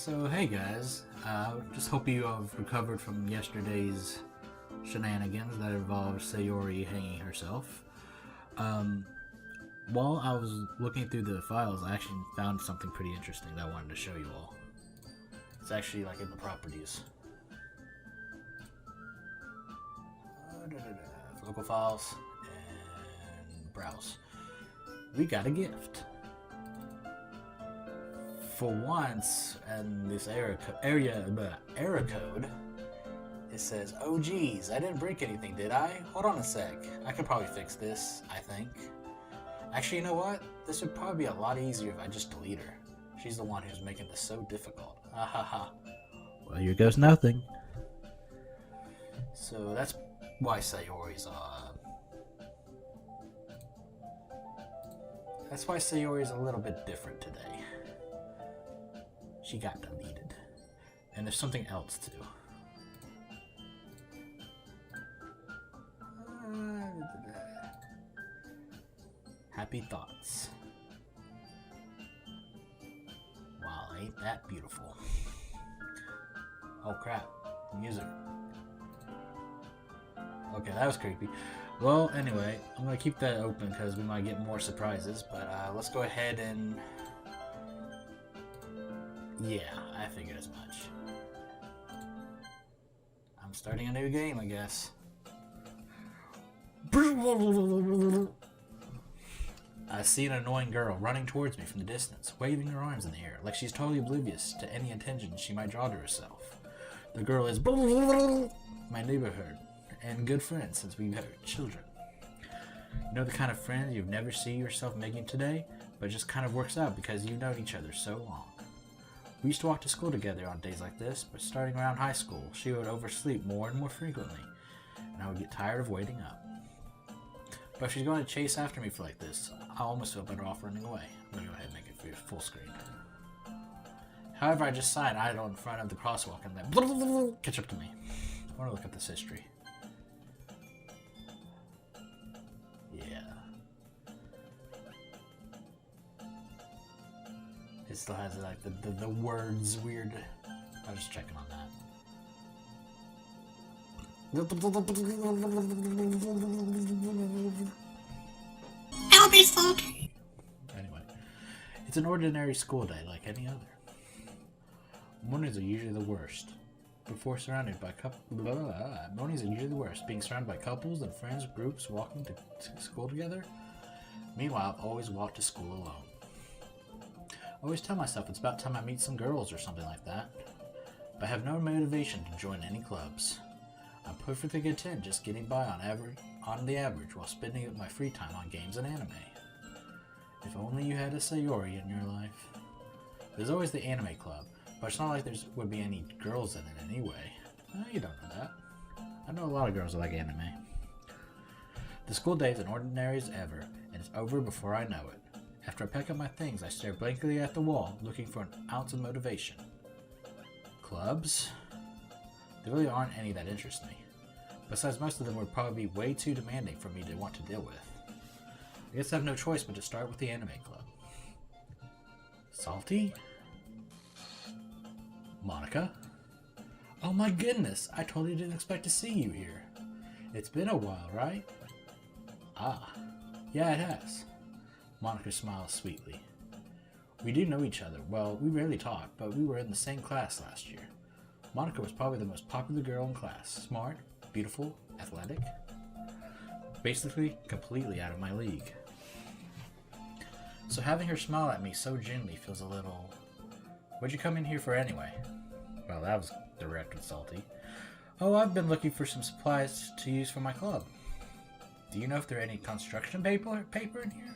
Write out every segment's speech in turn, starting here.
So hey guys, just hope you have recovered from yesterday's shenanigans that involved Sayori hanging herself. Um, while I was looking through the files, I actually found something pretty interesting that I wanted to show you all. It's actually like in the properties. Local files and browse. We got a gift. For once, in this error code, it says, "Oh geez, I didn't break anything, did I? Hold on a sec. I could probably fix this, I think." Actually, you know what? This would probably be a lot easier if I just delete her. She's the one who's making this so difficult. Ha ha ha. Well, here goes nothing. So that's why Sayori's a little bit different today. She got deleted. And there's something else too. Happy thoughts. Wow, ain't that beautiful. Oh crap, music. Okay, that was creepy. Well, anyway, I'm gonna keep that open because we might get more surprises, but let's go ahead and... Yeah, I figured as much. I'm starting a new game, I guess. I see an annoying girl running towards me from the distance, waving her arms in the air, like she's totally oblivious to any attention she might draw to herself. The girl is my neighborhood, and good friends since we were children. You know the kind of friend you'd never see yourself making today, but it just kind of works out because you've known each other so long. We used to walk to school together on days like this, but starting around high school, she would oversleep more and more frequently, and I would get tired of waiting up. But if she's going to chase after me for like this, I almost feel better off running away. I'm going to go ahead and make it full screen. However, I just sign idle in front of the crosswalk and then catch up to me. I want to look at this history. Yeah. It still has like the words weird. I was just checking on that. Anyway, it's an ordinary school day like any other. Mornings are usually the worst. Mornings are usually the worst, being surrounded by couples and friends groups walking to school together. Meanwhile, I've always walked to school alone. I always tell myself it's about time I meet some girls or something like that, but I have no motivation to join any clubs. I'm perfectly content just getting by on the average while spending my free time on games and anime. If only you had a Sayori in your life. There's always the anime club, but it's not like there would be any girls in it anyway. You don't know that. I know a lot of girls that like anime. The school day is as ordinary as ever, and it's over before I know it. After I pack up my things, I stare blankly at the wall, looking for an ounce of motivation. Clubs? There really aren't any that interest me. Besides, most of them would probably be way too demanding for me to want to deal with. I guess I have no choice but to start with the anime club. Salty? Monica? Oh my goodness, I totally didn't expect to see you here. It's been a while, right? Ah, yeah it has. Monica smiles sweetly. We do know each other. Well, we rarely talk, but we were in the same class last year. Monica was probably the most popular girl in class. Smart, beautiful, athletic. Basically, completely out of my league. So having her smile at me so gently feels a little... What'd you come in here for anyway? Well, that was direct and salty. Oh, I've been looking for some supplies to use for my club. Do you know if there are any construction paper in here?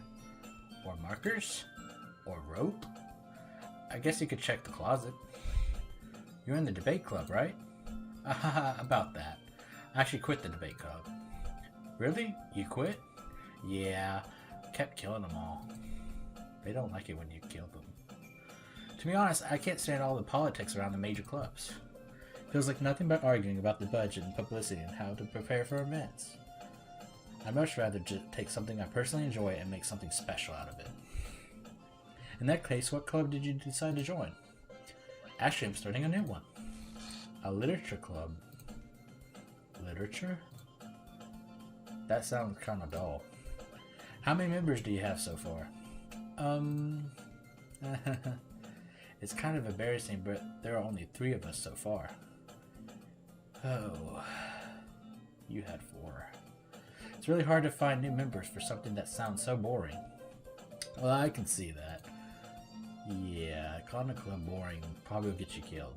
Or markers? Or rope? I guess you could check the closet. You're in the debate club, right? About that. I actually quit the debate club. Really? You quit? Yeah, kept killing them all. They don't like it when you kill them. To be honest, I can't stand all the politics around the major clubs. Feels like nothing but arguing about the budget and publicity and how to prepare for events. I'd much rather just take something I personally enjoy and make something special out of it. In that case, what club did you decide to join? Actually, I'm starting a new one. A literature club. Literature? That sounds kind of dull. How many members do you have so far? It's kind of embarrassing, but there are only 3 of us so far. Oh, you had 4. It's really hard to find new members for something that sounds so boring. Well, I can see that. Yeah, calling a club boring probably will get you killed.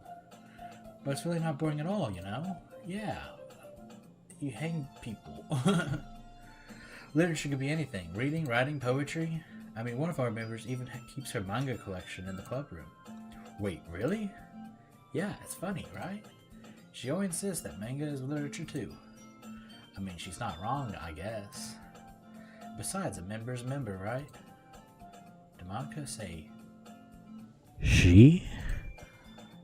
But it's really not boring at all, you know? Yeah, you hang people. Literature could be anything. Reading, writing, poetry. I mean, one of our members even keeps her manga collection in the club room. Wait, really? Yeah, it's funny, right? She always insists that manga is literature too. I mean, she's not wrong, I guess. Besides, a member's a member, right? Did Monica say... She?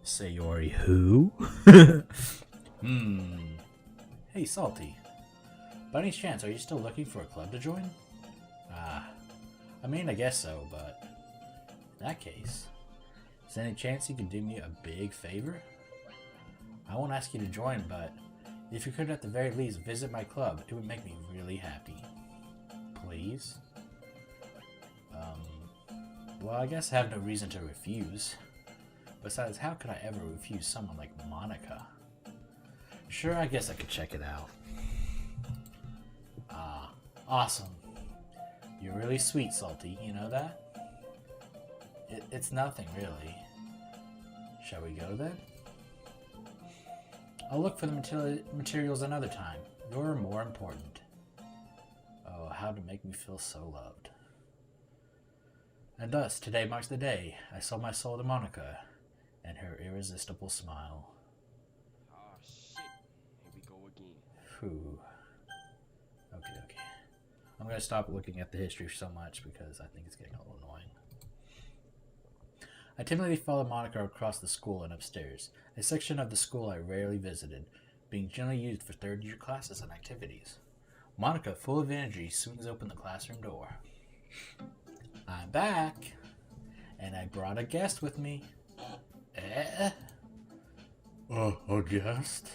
Sayori who? Hey, Salty. By any chance, are you still looking for a club to join? I mean, I guess so, but... In that case, is there any chance you can do me a big favor? I won't ask you to join, but if you could at the very least visit my club, it would make me really happy. Please? Well, I guess I have no reason to refuse. Besides, how could I ever refuse someone like Monica? Sure, I guess I could check it out. Awesome. You're really sweet, Salty, you know that? It's nothing, really. Shall we go then? I'll look for the materials another time. You're more important. Oh, how to make me feel so loved. And thus, today marks the day I sold my soul to Monica and her irresistible smile. Oh shit, here we go again. Phew. Okay. I'm going to stop looking at the history so much because I think it's getting a little annoying. I timidly followed Monica across the school and upstairs, a section of the school I rarely visited, being generally used for third-year classes and activities. Monica, full of energy, swings open the classroom door. I'm back, and I brought a guest with me. A guest?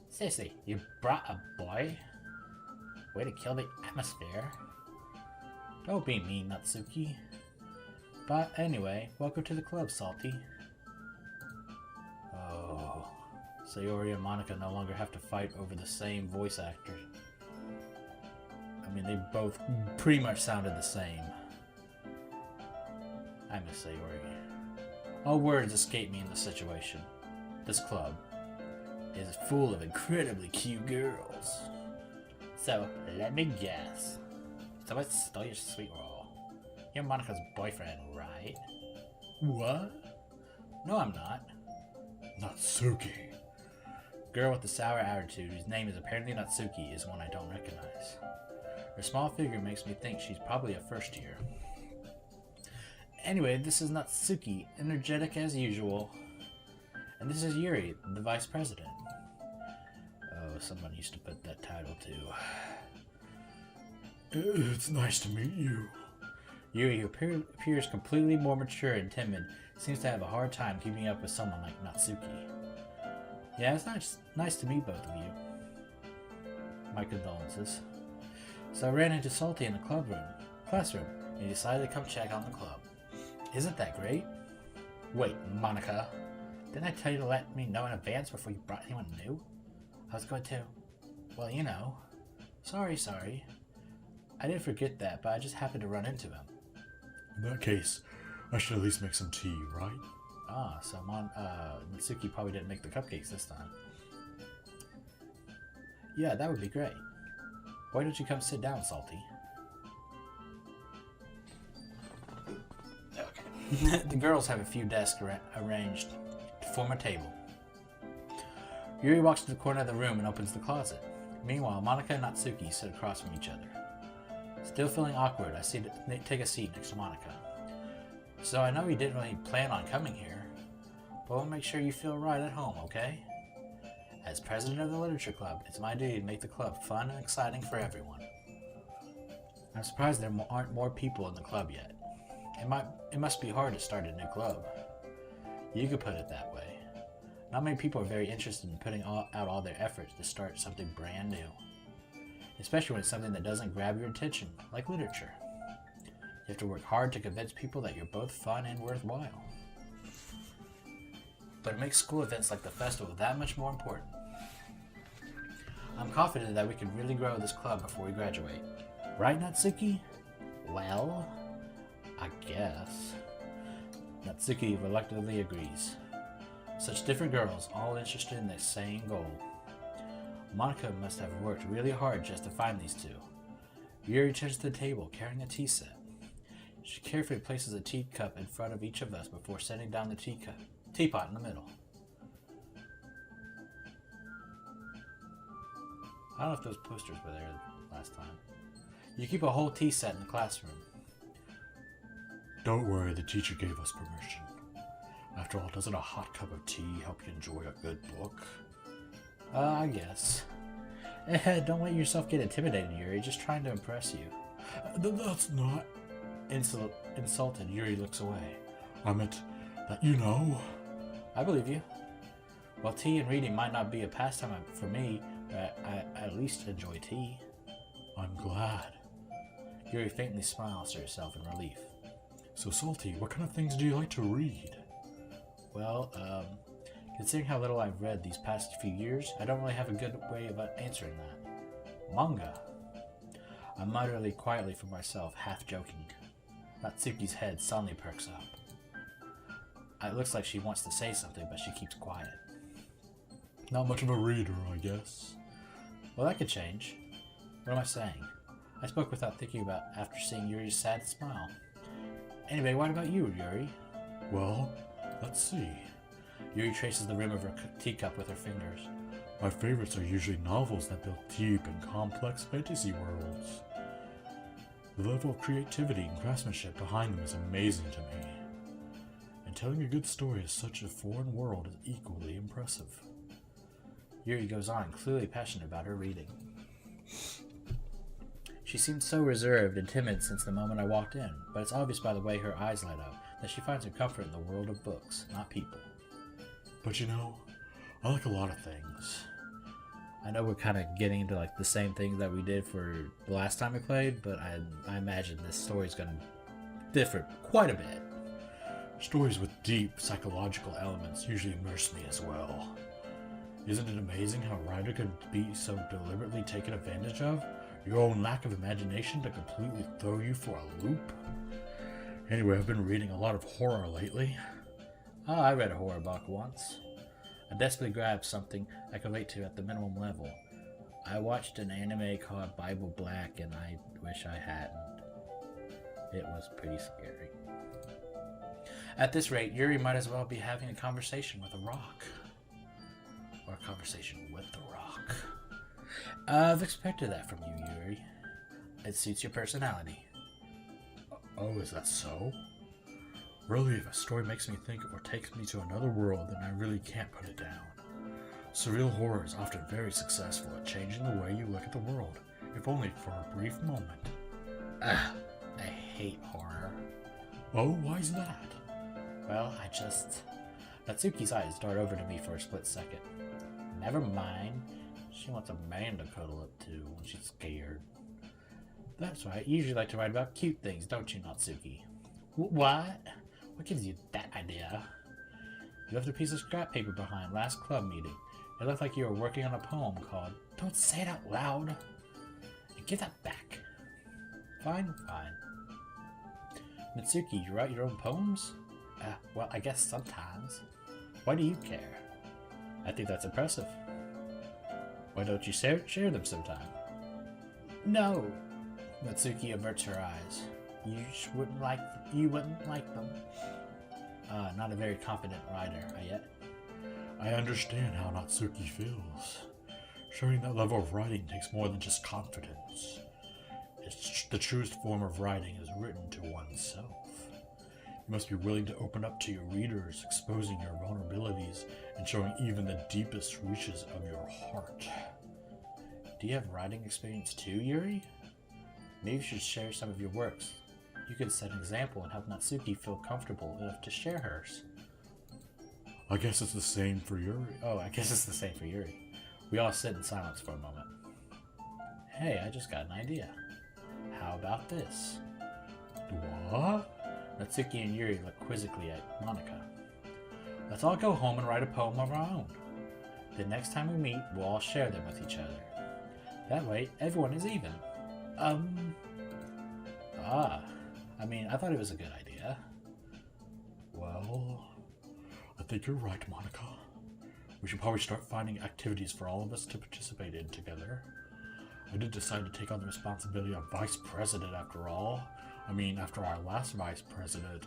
Seriously, you brought a boy? Way to kill the atmosphere. Don't be mean, Natsuki. But anyway, welcome to the club, Salty. Oh, Sayori and Monica no longer have to fight over the same voice actor. I mean, they both pretty much sounded the same. I miss Sayori. All words escape me in this situation. This club is full of incredibly cute girls. So, let me guess. Someone stole your sweet roll. You're Monica's boyfriend, right? What? No, I'm not. Natsuki. Girl with the sour attitude, whose name is apparently Natsuki, is one I don't recognize. Her small figure makes me think she's probably a first year. Anyway, this is Natsuki, energetic as usual. And this is Yuri, the vice president. Oh, someone used to put that title too. It's nice to meet you. Yuri, who appears completely more mature and timid, seems to have a hard time keeping up with someone like Natsuki. Yeah, it's nice to meet both of you. My condolences. So I ran into Salty in the classroom, and he decided to come check on the club. Isn't that great? Wait, Monica. Didn't I tell you to let me know in advance before you brought anyone new? I was going to... Well, you know. Sorry. I didn't forget that, but I just happened to run into him. In that case, I should at least make some tea, right? Ah, so Natsuki probably didn't make the cupcakes this time. Yeah, that would be great. Why don't you come sit down, Salty? Okay. The girls have a few desks arranged to form a table. Yuri walks to the corner of the room and opens the closet. Meanwhile, Monica and Natsuki sit across from each other. Still feeling awkward, I take a seat next to Monica. So I know you didn't really plan on coming here, but we'll make sure you feel right at home, okay? As president of the Literature Club, it's my duty to make the club fun and exciting for everyone. I'm surprised there aren't more people in the club yet. It must be hard to start a new club. You could put it that way. Not many people are very interested in putting out all their efforts to start something brand new. Especially when it's something that doesn't grab your attention, like literature. You have to work hard to convince people that you're both fun and worthwhile. But it makes school events like the festival that much more important. I'm confident that we can really grow this club before we graduate. Right, Natsuki? Well, I guess. Natsuki reluctantly agrees. Such different girls, all interested in the same goal. Monica must have worked really hard just to find these two. Yuri turns to the table, carrying a tea set. She carefully places a teacup in front of each of us before setting down the teapot in the middle. I don't know if those posters were there last time. You keep a whole tea set in the classroom. Don't worry, the teacher gave us permission. After all, doesn't a hot cup of tea help you enjoy a good book? I guess. Don't let yourself get intimidated, Yuri. Just trying to impress you. That's not... Insulted, Yuri looks away. I meant that you know. I believe you. Well, tea and reading might not be a pastime for me, but I at least enjoy tea. I'm glad. Yuri faintly smiles to herself in relief. So, Salty, what kind of things do you like to read? Well, considering how little I've read these past few years, I don't really have a good way of answering that. Manga. I mutter really quietly for myself, half joking. Natsuki's head suddenly perks up. It looks like she wants to say something, but she keeps quiet. Not much of a reader, I guess. Well, that could change. What am I saying? I spoke without thinking about after seeing Yuri's sad smile. Anyway, what about you, Yuri? Well, let's see. Yuri traces the rim of her teacup with her fingers. My favorites are usually novels that build deep and complex fantasy worlds. The level of creativity and craftsmanship behind them is amazing to me. And telling a good story in such a foreign world is equally impressive. Yuri goes on, clearly passionate about her reading. She seemed so reserved and timid since the moment I walked in, but it's obvious by the way her eyes light up that she finds her comfort in the world of books, not people. But you know, I like a lot of things. I know we're kind of getting into like the same thing that we did for the last time we played, but I imagine this story's going to differ quite a bit. Stories with deep psychological elements usually immerse me as well. Isn't it amazing how a writer can be so deliberately taken advantage of? Your own lack of imagination to completely throw you for a loop? Anyway, I've been reading a lot of horror lately. I read a horror book once. I desperately grabbed something I could relate to at the minimum level. I watched an anime called Bible Black and I wish I hadn't. It was pretty scary. At this rate, Yuri might as well be having a conversation with a rock. Or a conversation with the rock. I've expected that from you, Yuri. It suits your personality. Oh, is that so? Really, if a story makes me think or takes me to another world, then I really can't put it down. Surreal horror is often very successful at changing the way you look at the world, if only for a brief moment. I hate horror. Oh, why's that? Well, Natsuki's eyes dart over to me for a split second. Never mind. She wants a man to cuddle up to when she's scared. That's right. You usually like to write about cute things, don't you, Natsuki? What? What gives you that idea? You left a piece of scrap paper behind last club meeting. It looked like you were working on a poem called Don't Say It Out Loud. And give that back. Fine. Natsuki, you write your own poems? Well, I guess sometimes. Why do you care? I think that's impressive. Why don't you share them sometime? No. Natsuki averts her eyes. You wouldn't like them. Not a very confident writer, yet. I understand how Natsuki feels. Sharing that level of writing takes more than just confidence. It's the truest form of writing is written to oneself. You must be willing to open up to your readers, exposing your vulnerabilities and showing even the deepest reaches of your heart. Do you have writing experience too, Yuri? Maybe you should share some of your works. You could set an example and help Natsuki feel comfortable enough to share hers. I guess it's the same for Yuri. Oh, I guess it's the same for Yuri. We all sit in silence for a moment. Hey, I just got an idea. How about this? What? Natsuki and Yuri look quizzically at Monica. Let's all go home and write a poem of our own. The next time we meet, we'll all share them with each other. That way, everyone is even. I mean, I thought it was a good idea. Well, I think you're right, Monica. We should probably start finding activities for all of us to participate in together. I did decide to take on the responsibility of vice president after all. I mean, after our last vice president,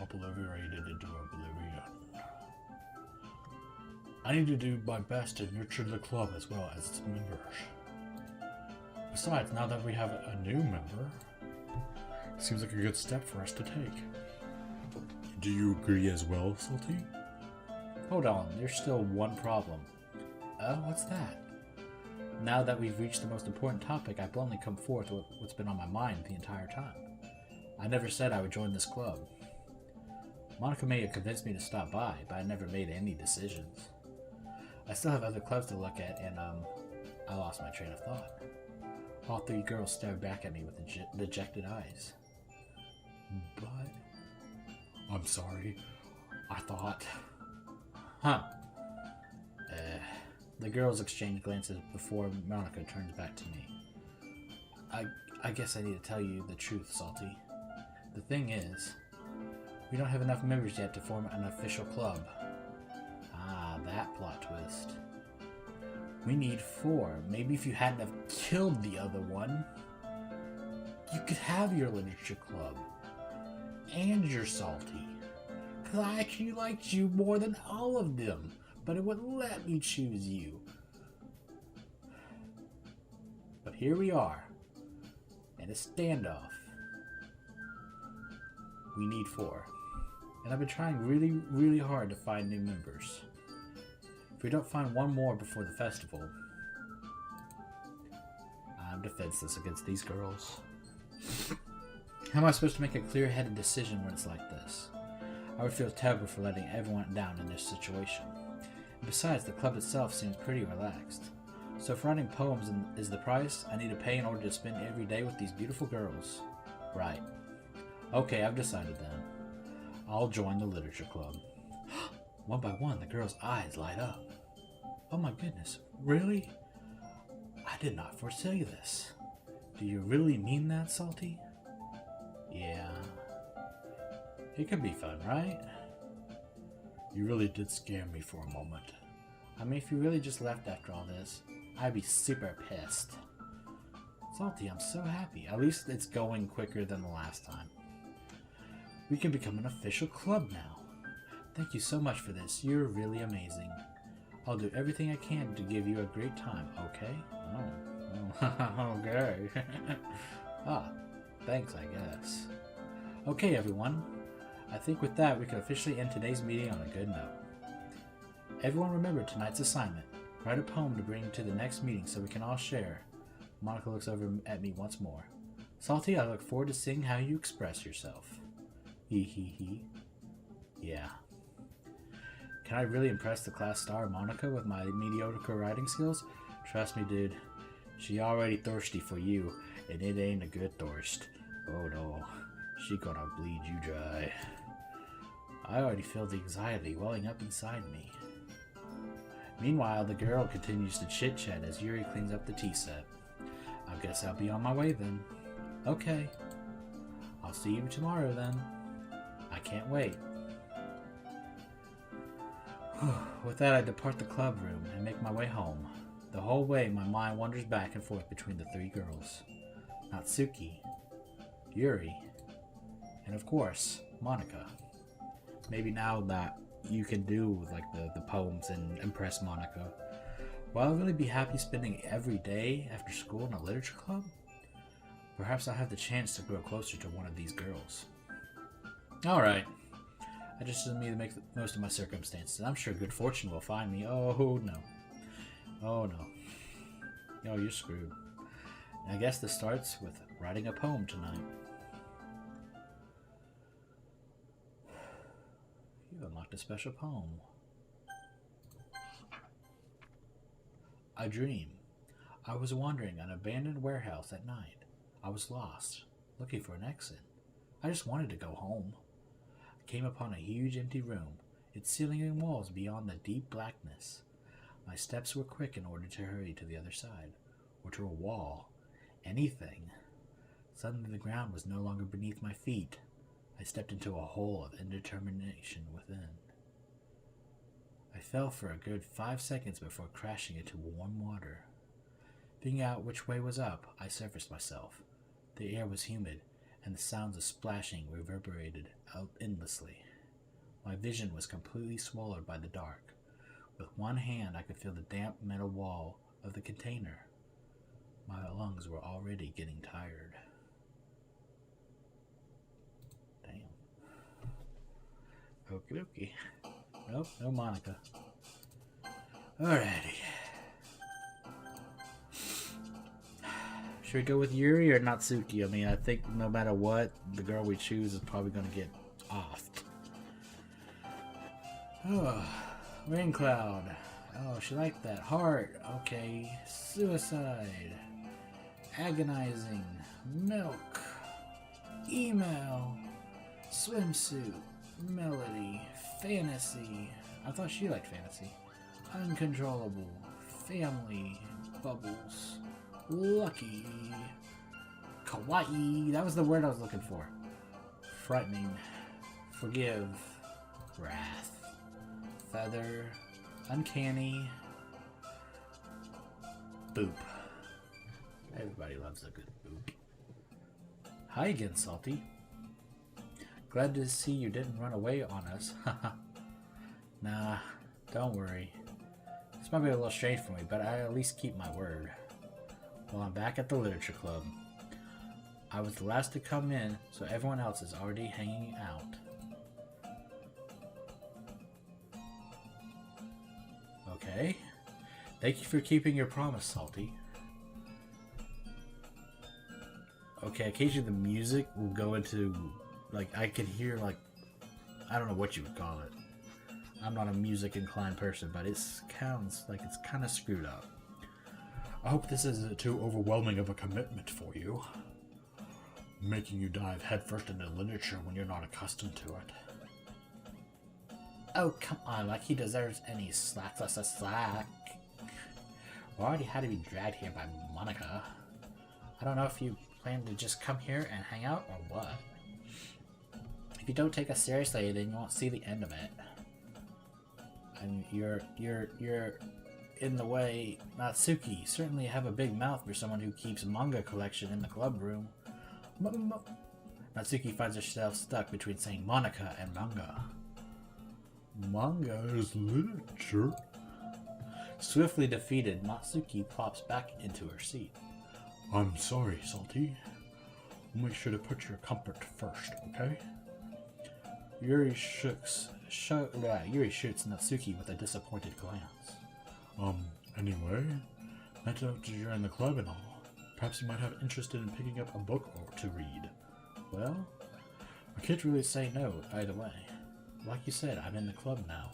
obliterated into oblivion. I need to do my best to nurture the club as well as its members. Besides, now that we have a new member, it seems like a good step for us to take. Do you agree as well, Salty? Hold on, there's still one problem. What's that? Now that we've reached the most important topic, I bluntly come forth with what's been on my mind the entire time. I never said I would join this club. Monica may have convinced me to stop by, but I never made any decisions. I still have other clubs to look at, and I lost my train of thought. All three girls stared back at me with dejected eyes. But... I'm sorry. I thought... The girls exchange glances before Monica turns back to me. I guess I need to tell you the truth, Salty. The thing is, we don't have enough members yet to form an official club. Ah, that plot twist. We need 4. Maybe if you hadn't have killed the other one, you could have your literature club. And your Salty. Because I actually liked you more than all of them, but it wouldn't let me choose you. But here we are, in a standoff. We need 4. And I've been trying really, really hard to find new members. If we don't find one more before the festival, I'm defenseless against these girls. How am I supposed to make a clear-headed decision when it's like this? I would feel terrible for letting everyone down in this situation. And besides, the club itself seems pretty relaxed. So if writing poems is the price I need to pay in order to spend every day with these beautiful girls. Right. Okay, I've decided then. I'll join the literature club. One by one, the girls' eyes light up. Oh my goodness, really? I did not foresee this. Do you really mean that, Salty? Yeah. It could be fun, right? You really did scare me for a moment. I mean, if you really just left after all this, I'd be super pissed. Salty, I'm so happy. At least it's going quicker than the last time. We can become an official club now. Thank you so much for this. You're really amazing. I'll do everything I can to give you a great time, okay? Oh, okay. Thanks, I guess. Okay, everyone. I think with that, we can officially end today's meeting on a good note. Everyone remember tonight's assignment. Write a poem to bring to the next meeting so we can all share. Monica looks over at me once more. Salty, I look forward to seeing how you express yourself. Hee. Yeah. Can I really impress the class star Monica with my mediocre writing skills? Trust me, dude. She already thirsty for you, and it ain't a good thirst. Oh no. She gonna bleed you dry. I already feel the anxiety welling up inside me. Meanwhile, the girl continues to chit-chat as Yuri cleans up the tea set. I guess I'll be on my way then. Okay. I'll see you tomorrow then. I can't wait. With that, I depart the club room and make my way home. The whole way, my mind wanders back and forth between the 3 girls. Natsuki, Yuri, and of course, Monica. Maybe now that you can do like the poems and impress Monica, will I really be happy spending every day after school in a literature club? Perhaps I'll have the chance to grow closer to one of these girls. Alright. I just need to make the most of my circumstances. I'm sure good fortune will find me. Oh no. Oh no. Oh, you're screwed. And I guess this starts with writing a poem tonight. a special poem. A dream. I was wandering an abandoned warehouse at night. I was lost, looking for an exit. I just wanted to go home. I came upon a huge empty room, its ceiling and walls beyond the deep blackness. My steps were quick in order to hurry to the other side, or to a wall. Anything. Suddenly the ground was no longer beneath my feet. I stepped into a hole of indetermination within. I fell for a good 5 seconds before crashing into warm water. Figuring out which way was up, I surfaced myself. The air was humid, and the sounds of splashing reverberated out endlessly. My vision was completely swallowed by the dark. With one hand, I could feel the damp metal wall of the container. My lungs were already getting tired. Damn. Okie dokie. Nope, no Monica. Alrighty. Should we go with Yuri or Natsuki? I mean, I think no matter what, the girl we choose is probably going to get offed. Oh, Rain Cloud. Oh, she liked that. Heart. Okay. Suicide. Agonizing. Milk. Email. Swimsuit. Melody. Fantasy. I thought she liked fantasy. Uncontrollable. Family. Bubbles. Lucky. Kawaii. That was the word I was looking for. Frightening. Forgive. Wrath. Feather. Uncanny. Boop. Everybody loves a good boop. Hi again, Salty. Glad to see you didn't run away on us. Nah, don't worry. This might be a little strange for me, but I at least keep my word. Well, I'm back at the Literature Club. I was the last to come in, so everyone else is already hanging out. Okay. Thank you for keeping your promise, Salty. Okay, occasionally the music will go into, like, I can hear, like, I don't know what you would call it. I'm not a music inclined person, but it sounds like it's kind of screwed up. I hope this isn't too overwhelming of a commitment for you, making you dive headfirst into literature when you're not accustomed to it. Oh, come on, like he deserves any slack. We already had to be dragged here by Monica. I don't know if you plan to just come here and hang out or what. If you don't take us seriously, then you won't see the end of it. And you're in the way. Natsuki, certainly have a big mouth for someone who keeps manga collection in the club room. Natsuki finds herself stuck between saying Monica and manga. Manga is literature. Swiftly defeated, Natsuki plops back into her seat. I'm sorry, Salty. We'll make sure to put your comfort first, okay? Yuri shoots Natsuki with a disappointed glance. Anyway, I noticed you're in the club and all. Perhaps you might have interest in picking up a book or to read. Well, I can't really say no either way. Like you said, I'm in the club now.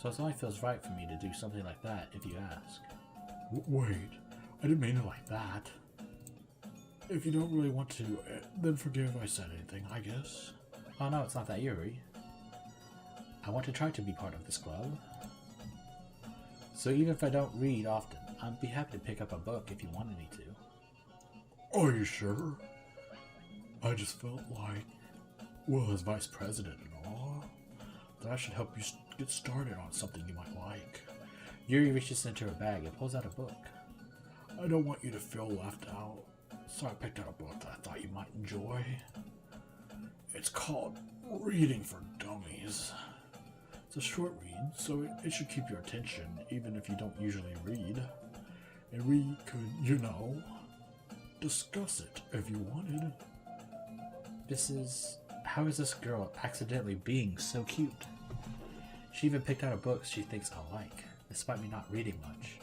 So it only feels right for me to do something like that if you ask. Wait, I didn't mean it like that. If you don't really want to, then forgive if I said anything, I guess. Oh no, it's not that, Yuri. I want to try to be part of this club. So even if I don't read often, I'd be happy to pick up a book if you wanted me to. Are you sure? I just felt like, well, as vice president and all, that I should help you get started on something you might like. Yuri reaches into her bag and pulls out a book. I don't want you to feel left out, so I picked out a book that I thought you might enjoy. It's called Reading for Dummies. It's a short read, so it should keep your attention, even if you don't usually read. And we could, discuss it if you wanted. How is this girl accidentally being so cute? She even picked out a book she thinks I'll like, despite me not reading much.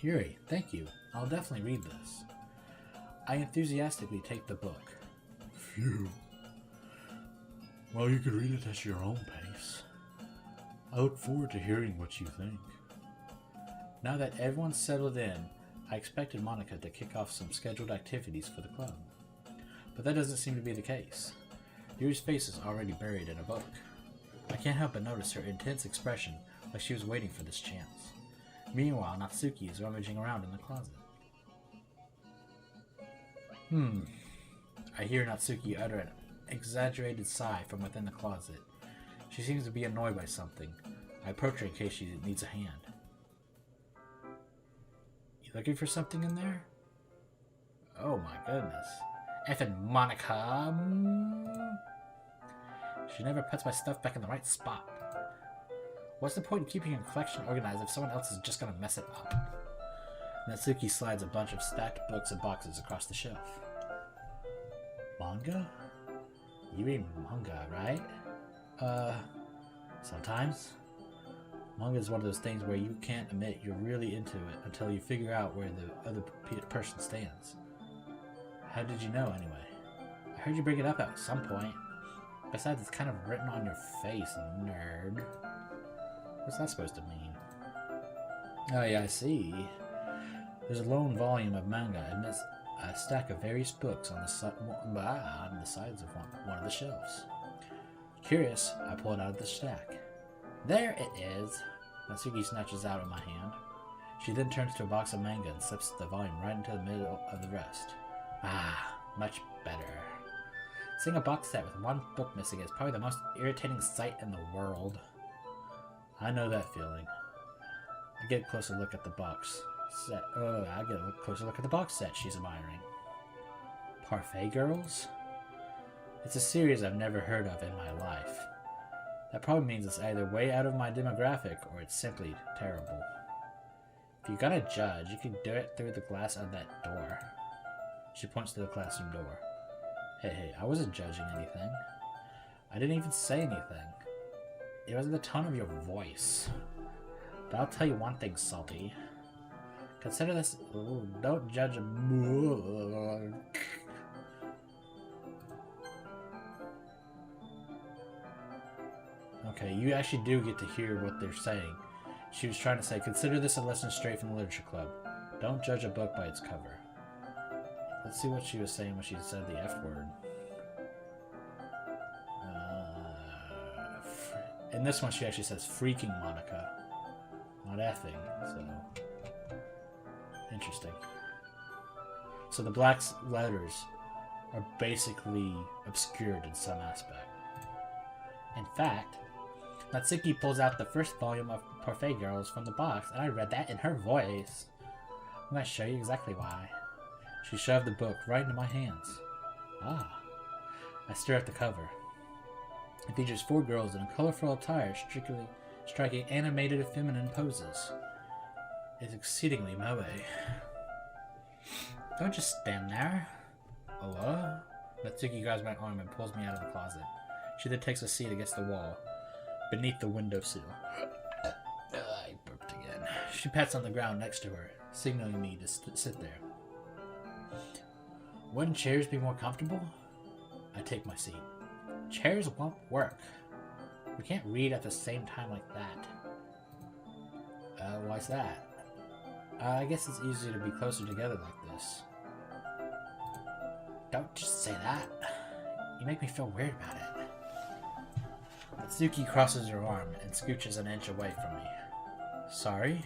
Yuri, thank you. I'll definitely read this. I enthusiastically take the book. Phew. Well, you could read it at your own pace. nice. I look forward to hearing what you think. Now that everyone's settled in, I expected Monica to kick off some scheduled activities for the club. But that doesn't seem to be the case. Yuri's face is already buried in a book. I can't help but notice her intense expression, like she was waiting for this chance. Meanwhile, Natsuki is rummaging around in the closet. I hear Natsuki utter an exaggerated sigh from within the closet. She seems to be annoyed by something. I approach her in case she needs a hand. You looking for something in there? Oh my goodness. Effing Monica. She never puts my stuff back in the right spot. What's the point in keeping a collection organized if someone else is just gonna mess it up? Natsuki slides a bunch of stacked books and boxes across the shelf. Manga? You read manga, right? Sometimes. Manga is one of those things where you can't admit you're really into it until you figure out where the other person stands. How did you know, anyway? I heard you bring it up at some point. Besides, it's kind of written on your face, nerd. What's that supposed to mean? Oh yeah, I see. There's a lone volume of manga amidst a stack of various books on the sides of one of the shelves. Curious, I pull it out of the stack. There it is! Natsuki snatches out of my hand. She then turns to a box of manga and slips the volume right into the middle of the rest. Ah, much better. Seeing a box set with one book missing is probably the most irritating sight in the world. I know that feeling. I get a closer look at the box set. I get a closer look at the box set she's admiring. Parfait Girls? It's a series I've never heard of in my life. That probably means it's either way out of my demographic or it's simply terrible. If you're gonna judge, you can do it through the glass of that door. She points to the classroom door. Hey, I wasn't judging anything. I didn't even say anything. It was the tone of your voice. But I'll tell you one thing, Salty. Consider this... don't judge a... Okay, you actually do get to hear what they're saying. She was trying to say, consider this a lesson straight from the literature club. Don't judge a book by its cover. Let's see what she was saying when she said the F word. In this one, she actually says freaking Monica. Not effing, so... Interesting. So the black letters are basically obscured in some aspect. In fact, Natsuki pulls out the first volume of Parfait Girls from the box, and I read that in her voice. I'm going to show you exactly why. She shoved the book right into my hands. Ah. I stare at the cover. It features 4 girls in a colorful attire, striking animated feminine poses. It's exceedingly moe. Don't just stand there. Hello? Natsuki grabs my arm and pulls me out of the closet. She then takes a seat against the wall, beneath the windowsill. I burped again. She pats on the ground next to her, signaling me to sit there. Wouldn't chairs be more comfortable? I take my seat. Chairs won't work. We can't read at the same time like that. Why's that? I guess it's easier to be closer together like this. Don't just say that. You make me feel weird about it. Natsuki crosses her arm and scooches an inch away from me. Sorry?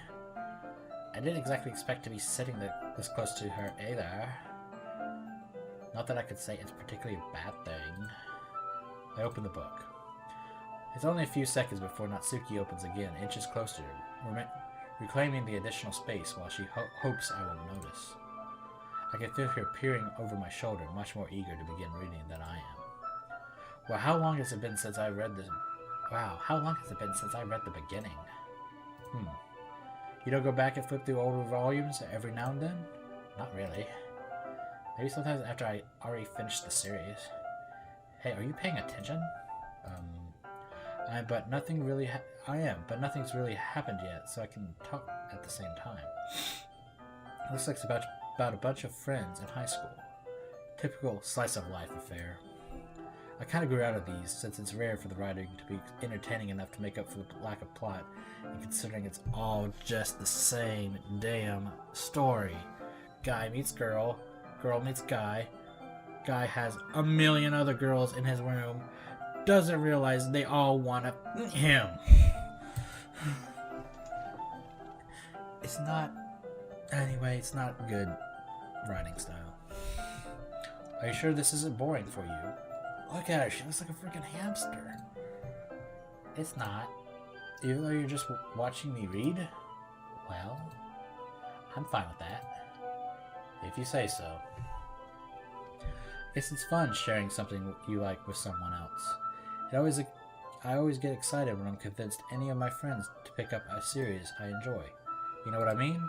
I didn't exactly expect to be sitting this close to her either. Not that I could say it's particularly a bad thing. I open the book. It's only a few seconds before Natsuki opens again, inches closer, reclaiming the additional space while she hopes I won't notice. I can feel her peering over my shoulder, much more eager to begin reading than I am. Well, how long has it been since I read the... Wow, how long has it been since I read the beginning? You don't go back and flip through older volumes every now and then? Not really. Maybe sometimes after I already finished the series. Hey, are you paying attention? But nothing's really happened yet, so I can talk at the same time. Looks like it's about a bunch of friends in high school. Typical slice of life affair. I kind of grew out of these, since it's rare for the writing to be entertaining enough to make up for the lack of plot, and considering it's all just the same damn story. Guy meets girl, girl meets guy, guy has a million other girls in his room, doesn't realize they all want him. It's not... Anyway, it's not good writing style. Are you sure this isn't boring for you? Look at her, she looks like a freaking hamster. It's not. Even though you're just watching me read? Well, I'm fine with that. If you say so. Guess it's fun sharing something you like with someone else. I always get excited when I'm convinced any of my friends to pick up a series I enjoy. You know what I mean?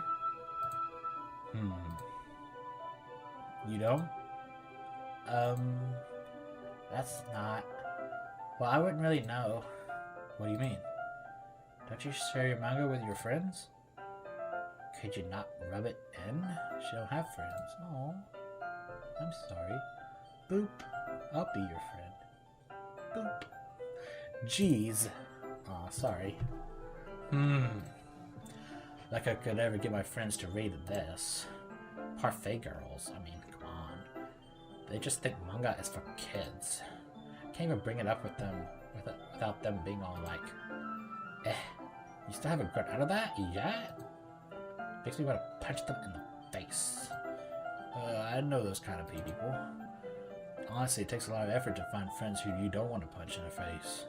You don't? That's not... Well, I wouldn't really know. What do you mean? Don't you share your manga with your friends? Could you not rub it in? She don't have friends. Oh, I'm sorry. Boop. I'll be your friend. Boop. Jeez. Aw, sorry. Like I could ever get my friends to read this. Parfait girls. I mean, come on. They just think manga is for kids. Can't even bring it up with them without them being all like, you still haven't grown out of that yet? Makes me want to punch them in the face. I know those kind of people. Honestly, it takes a lot of effort to find friends who you don't want to punch in the face.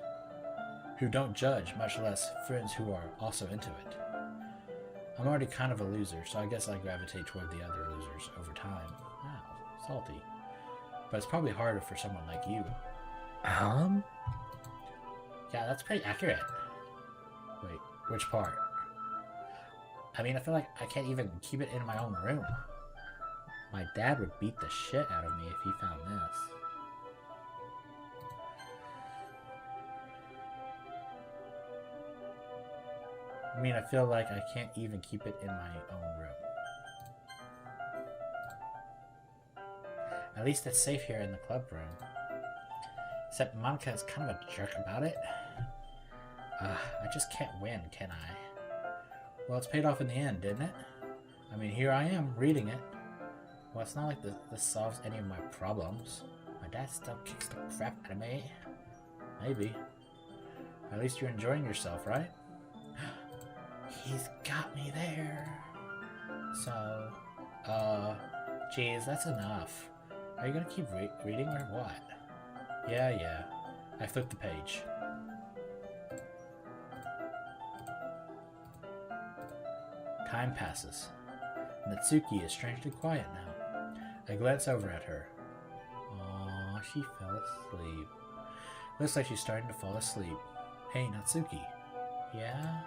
Who don't judge, much less friends who are also into it. I'm already kind of a loser, so I guess I gravitate toward the other losers over time. Wow, salty. But it's probably harder for someone like you. Yeah, that's pretty accurate. Wait, which part? I mean, I feel like I can't even keep it in my own room. My dad would beat the shit out of me if he found this. I mean, I feel like I can't even keep it in my own room. At least it's safe here in the club room. Except Monica is kind of a jerk about it. I just can't win, can I? Well, it's paid off in the end, didn't it? I mean, here I am, reading it. Well, it's not like this solves any of my problems. My dad still kicks the crap out of me. Maybe. At least you're enjoying yourself, right? He's got me there. So, geez, that's enough. Are you gonna keep reading or what? Yeah. I flipped the page. Time passes. Natsuki is strangely quiet now. I glance over at her. Aww, she fell asleep. Looks like she's starting to fall asleep. Hey, Natsuki. Yeah?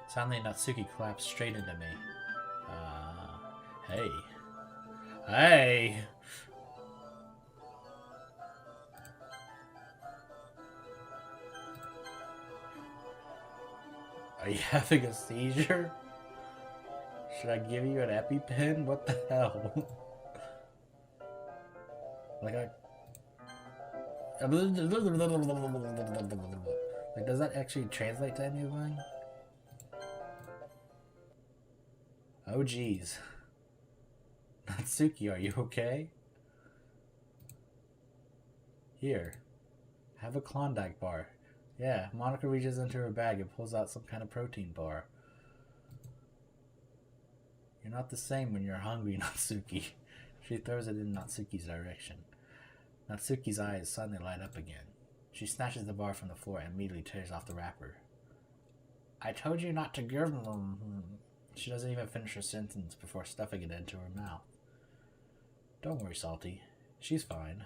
Suddenly, Natsuki collapsed straight into me. Hey. Hey! Are you having a seizure? Should I give you an EpiPen? What the hell? Like does that actually translate to anything? Oh geez. Natsuki, are you okay? Here. Have a Klondike bar. Yeah, Monica reaches into her bag and pulls out some kind of protein bar. You're not the same when you're hungry, Natsuki. She throws it in Natsuki's direction. Natsuki's eyes suddenly light up again. She snatches the bar from the floor and immediately tears off the wrapper. I told you not to give them. She doesn't even finish her sentence before stuffing it into her mouth. Don't worry, Salty. She's fine.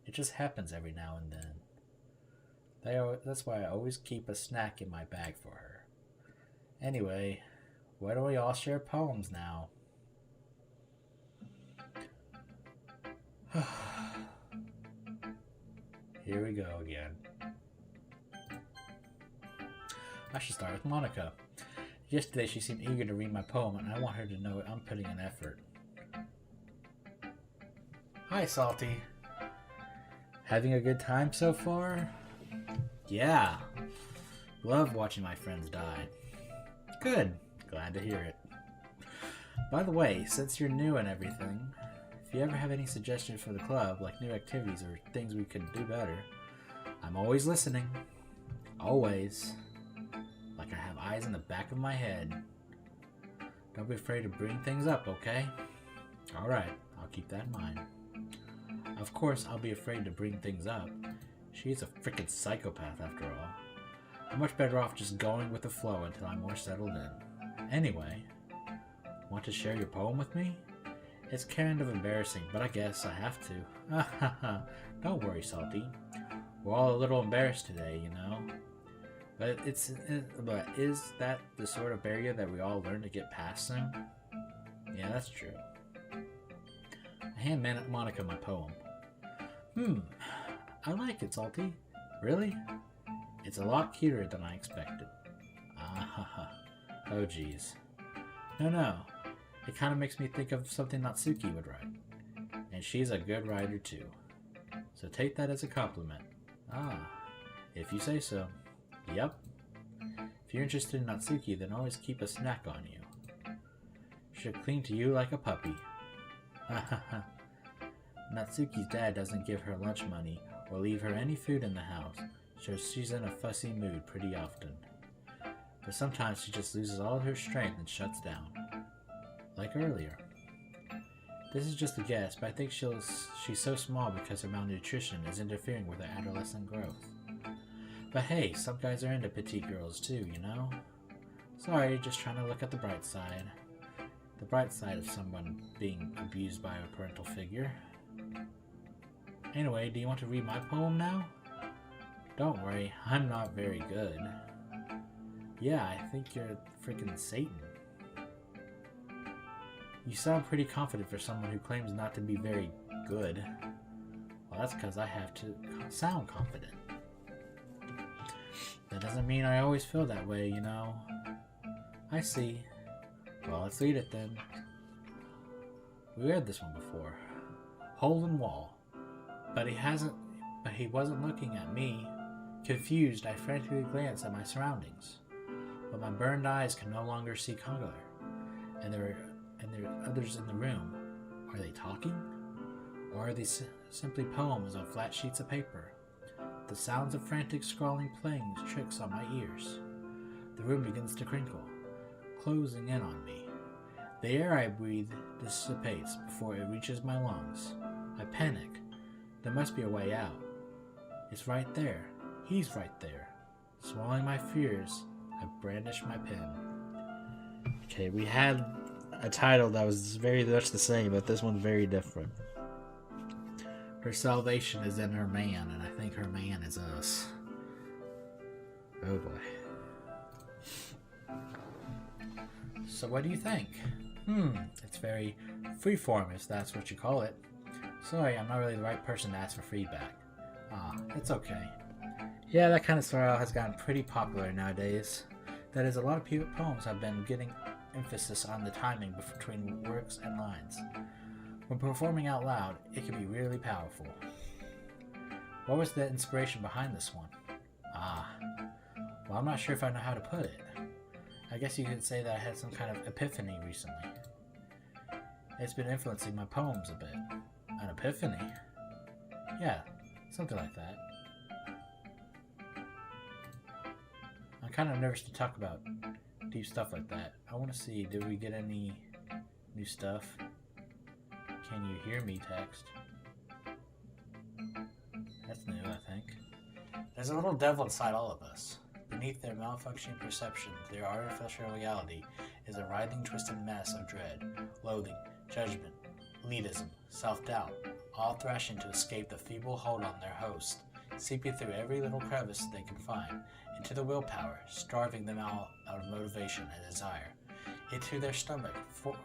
It just happens every now and then. That's why I always keep a snack in my bag for her. Anyway, why don't we all share poems now? Here we go again. I should start with Monica. Yesterday she seemed eager to read my poem, and I want her to know I'm putting in effort. Hi, Salty. Having a good time so far? Yeah. Love watching my friends die. Good. Glad to hear it. By the way, since you're new and everything, if you ever have any suggestions for the club, like new activities or things we could do better, I'm always listening. Always. Like I have eyes in the back of my head. Don't be afraid to bring things up, okay? Alright, I'll keep that in mind. Of course, I'll be afraid to bring things up. She's a freaking psychopath after all. I'm much better off just going with the flow until I'm more settled in. Anyway, want to share your poem with me? It's kind of embarrassing, but I guess I have to. Don't worry, Salty. We're all a little embarrassed today, you know? But is that the sort of barrier that we all learn to get past soon? Yeah, that's true. I hand Monica my poem. I like it, Salty. Really? It's a lot cuter than I expected. Oh geez. No. It kind of makes me think of something Natsuki would write. And she's a good writer too. So take that as a compliment. If you say so. Yep. If you're interested in Natsuki, then always keep a snack on you. She'll cling to you like a puppy. Natsuki's dad doesn't give her lunch money or leave her any food in the house, so she's in a fussy mood pretty often. But sometimes she just loses all her strength and shuts down. Like earlier. This is just a guess, but I think she's so small because her malnutrition is interfering with her adolescent growth. But hey, some guys are into petite girls too, you know? Sorry, just trying to look at the bright side. The bright side of someone being abused by a parental figure. Anyway, do you want to read my poem now? Don't worry, I'm not very good. Yeah, I think you're freaking Satan. You sound pretty confident for someone who claims not to be very good. Well, that's because I have to sound confident. That doesn't mean I always feel that way, you know. I see. Well, let's read it then. We read this one before. Hole in wall. But he wasn't looking at me. Confused, I frantically glanced at my surroundings. But my burned eyes can no longer see color. And there are others in the room. Are they talking? Or are they simply poems on flat sheets of paper? The sounds of frantic scrawling playing tricks on my ears. The room begins to crinkle, closing in on me. The air I breathe dissipates before it reaches my lungs. I panic. There must be a way out. It's right there. He's right there. Swallowing my fears, I brandish my pen. Okay, we had a title that was very much the same, but this one's very different. Her salvation is in her man, and I think her man is us. Oh boy. So what do you think? It's very freeform, if that's what you call it. Sorry, I'm not really the right person to ask for feedback. It's okay. Yeah, that kind of style has gotten pretty popular nowadays. That is, a lot of poems have been getting emphasis on the timing between words and lines. When performing out loud, it can be really powerful. What was the inspiration behind this one? Well, I'm not sure if I know how to put it. I guess you could say that I had some kind of epiphany recently. It's been influencing my poems a bit. An epiphany? Yeah, something like that. I'm kind of nervous to talk about deep stuff like that. I want to see, did we get any new stuff? Can you hear me text? That's new, I think. There's a little devil inside all of us. Beneath their malfunctioning perception, their artificial reality is a writhing, twisted mess of dread, loathing, judgment, elitism, self-doubt, all thrashing to escape the feeble hold on their host, seeping through every little crevice they can find, into the willpower, starving them out of motivation and desire, into their stomach,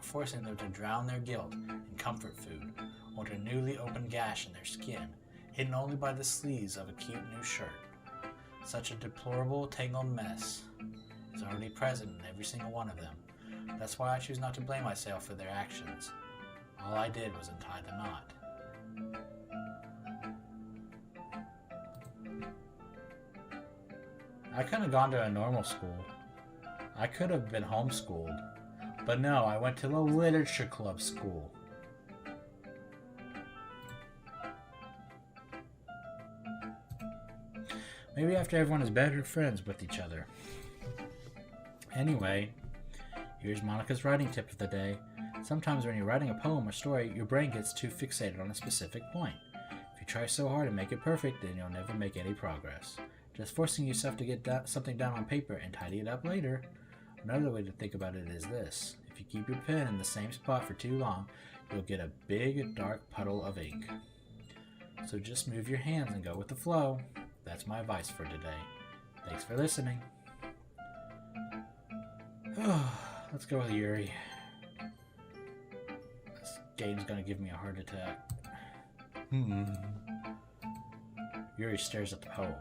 forcing them to drown their guilt in comfort food, or a newly opened gash in their skin, hidden only by the sleeves of a cute new shirt. Such a deplorable, tangled mess is already present in every single one of them. That's why I choose not to blame myself for their actions. All I did was untie the knot. I could have gone to a normal school. I could have been homeschooled. But no, I went to the literature club school. Maybe after everyone is better friends with each other. Anyway, here's Monica's writing tip of the day. Sometimes when you're writing a poem or story, your brain gets too fixated on a specific point. If you try so hard to make it perfect, then you'll never make any progress. Just forcing yourself to get something down on paper and tidy it up later. Another way to think about it is this. If you keep your pen in the same spot for too long, you'll get a big, dark puddle of ink. So just move your hands and go with the flow. That's my advice for today. Thanks for listening. Let's go with Yuri. This game's gonna give me a heart attack. Yuri stares at the poem.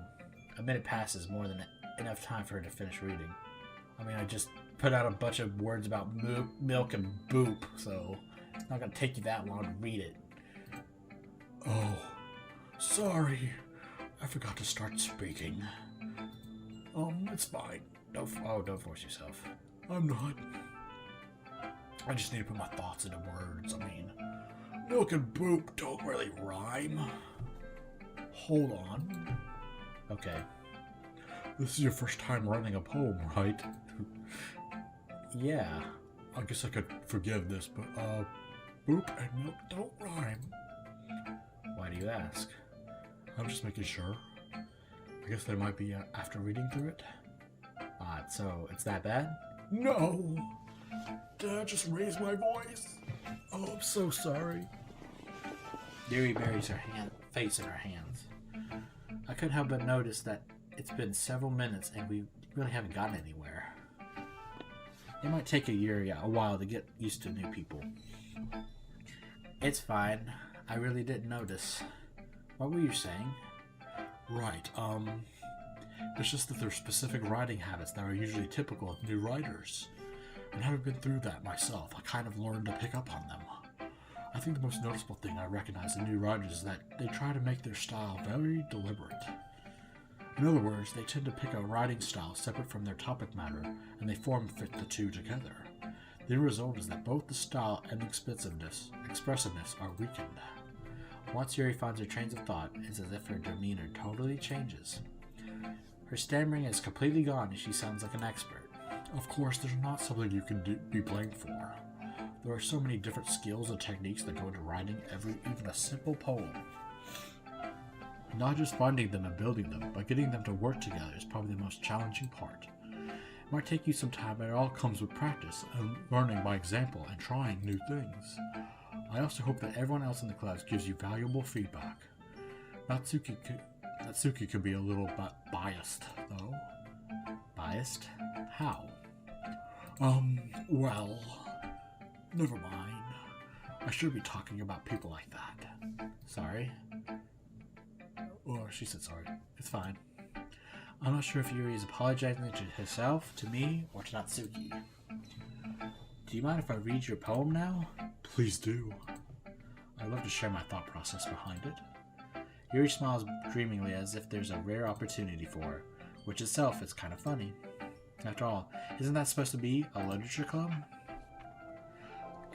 A minute passes, more than enough time for her to finish reading. I mean, I just put out a bunch of words about milk and boop, so it's not gonna take you that long to read it. Oh, sorry. I forgot to start speaking. It's fine. Don't force yourself. I'm not. I just need to put my thoughts into words. I mean, milk and boop don't really rhyme. Hold on. Okay. This is your first time writing a poem, right? Yeah. I guess I could forgive this, but, boop and milk don't rhyme. Why do you ask? I'm just making sure. I guess there might be after reading through it. So it's that bad? No! Did I just raise my voice? Oh, I'm so sorry. Yuri buries her face in her hands. I couldn't help but notice that it's been several minutes and we really haven't gotten anywhere. It might take Yuri a while to get used to new people. It's fine. I really didn't notice. What were you saying? Right, it's just that there's specific writing habits that are usually typical of new writers. And having been through that myself, I kind of learned to pick up on them. I think the most noticeable thing I recognize in new writers is that they try to make their style very deliberate. In other words, they tend to pick a writing style separate from their topic matter, and they fit the two together. The end result is that both the style and the expressiveness are weakened. Once Yuri finds her trains of thought, it's as if her demeanor totally changes. Her stammering is completely gone and she sounds like an expert. Of course, there's not something you can be blamed for. There are so many different skills and techniques that go into writing even a simple poem. Not just finding them and building them, but getting them to work together is probably the most challenging part. It might take you some time, but it all comes with practice and learning by example and trying new things. I also hope that everyone else in the class gives you valuable feedback. Natsuki could be a little bit biased, though. Biased? How? Well, never mind. I should be talking about people like that. Sorry? Or she said sorry. It's fine. I'm not sure if Yuri is apologizing to herself, to me, or to Natsuki. Do you mind if I read your poem now? Please do. I'd love to share my thought process behind it. Yuri smiles dreamingly as if there's a rare opportunity for her, which itself is kind of funny. After all, isn't that supposed to be a literature club?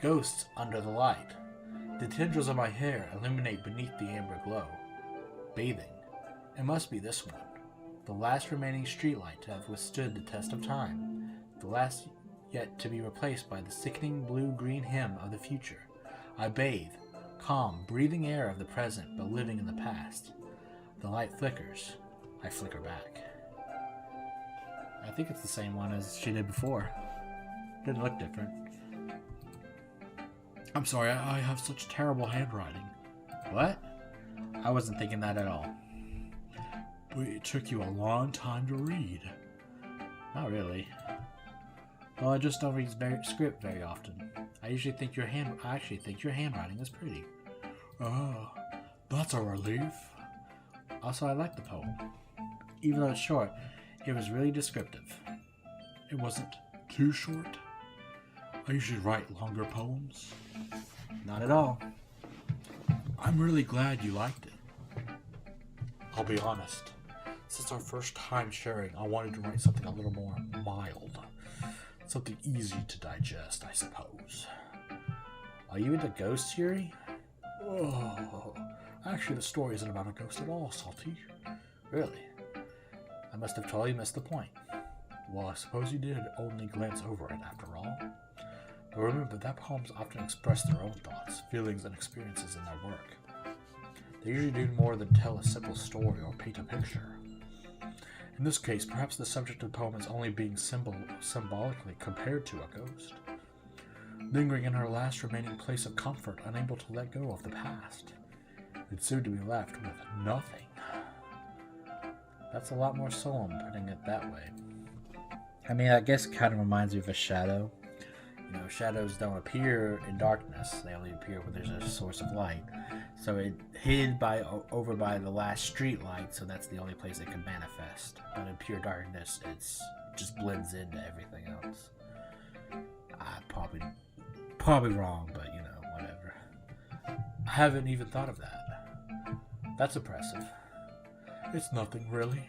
Ghosts under the light. The tendrils of my hair illuminate beneath the amber glow. Bathing. It must be this one. The last remaining streetlight to have withstood the test of time. The last yet to be replaced by the sickening blue-green hymn of the future. I bathe, calm, breathing air of the present, but living in the past. The light flickers. I flicker back. I think it's the same one as she did before. Didn't look different. I'm sorry, I have such terrible handwriting. What? I wasn't thinking that at all. But it took you a long time to read. Not really. Well, I just don't read script very often. I actually think your handwriting is pretty. Oh, that's a relief. Also, I like the poem. Even though it's short, it was really descriptive. It wasn't too short. I usually write longer poems. Not at all. I'm really glad you liked it. I'll be honest. Since our first time sharing, I wanted to write something a little more mild. Something easy to digest, I suppose. Are you into ghosts, Yuri? Oh, actually, the story isn't about a ghost at all, Salty. Really? I must have totally missed the point. Well, I suppose you did only glance over it after all. But remember that poems often express their own thoughts, feelings, and experiences in their work. They usually do more than tell a simple story or paint a picture. In this case, perhaps the subject of the poem is only being symbolically compared to a ghost, lingering in her last remaining place of comfort, unable to let go of the past, and soon to be left with nothing. That's a lot more solemn, putting it that way. I mean, I guess it kind of reminds me of a shadow. You know, shadows don't appear in darkness. They only appear when there's a source of light. So it hid over by the last street light, so that's the only place it can manifest. But in pure darkness, it just blends into everything else. Probably wrong, but you know, whatever. I haven't even thought of that. That's impressive. It's nothing, really.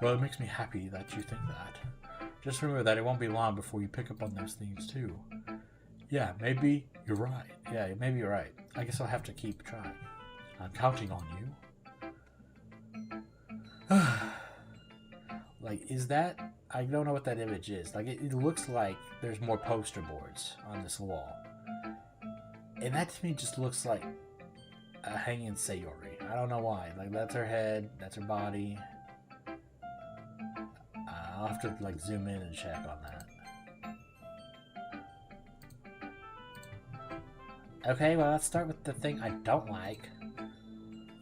Well, it makes me happy that you think that. Just remember that it won't be long before you pick up on those themes too. Yeah, maybe you're right. I guess I'll have to keep trying. I'm counting on you. Like, is that... I don't know what that image is. Like, it looks like there's more poster boards on this wall. And that to me just looks like a hanging Sayori. I don't know why. Like, that's her head, that's her body. I'll have to, like, zoom in and check on that. Okay, well, let's start with the thing I don't like.